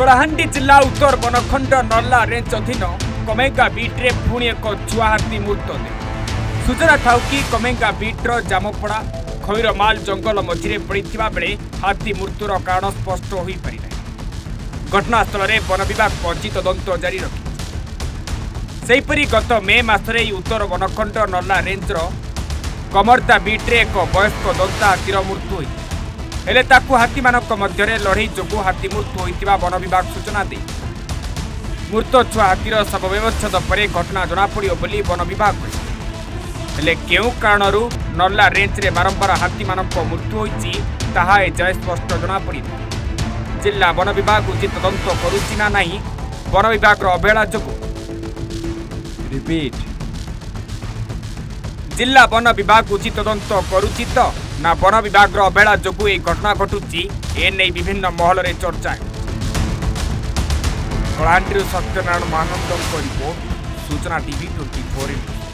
कलाहांडी जिला उत्तर बनखंड नर्ला रेंज अधीन कमेंगा बीट्रे पुणी एक छुआ हाथी मृतदेह। सूचना था कि कमेंगा बीट्र जामपड़ा खैरमाल जंगल मझिरे पड़ा बेले हाथी मृत्युर कारण स्पष्ट हो पारि ना। घटनास्थल में वन विभाग पहुंची तदंत जारी रखी। सेहीपरि गत मे मासरे उत्तर बनखंड नर्ला रेंजर कमरदा बीट्रे एक वयस्क दंता हाथीर मृत्यु होई हेले ताकू हाथी मानक मध्यरे लड़ई जोगु हाथी मृत्यु होइतिबा वन विभाग सूचना दे मृत छुआ हाथीर शव व्यवस्थित पर घटना जनापड़ो बोली वन विभाग हेले केउ कारणरू नर्ला रेंज रे बारंबार हाथी मानक मृत्यु होइछि ताहा एजाए स्पष्ट जनापड़ी। जिला वन विभाग उचित तदंत करुछि ना नाही वन विभाग अवहेला जोगु रिपीट जिला वन विभाग उचित तदंत करुछि तो ना वन विभाग अवहेला जोगु ए घटना घटुछि एने विभिन्न महल रे चर्चा। कलाहांडी सत्यनारायण महानंद रिपोर्ट सूचना टीवी 24।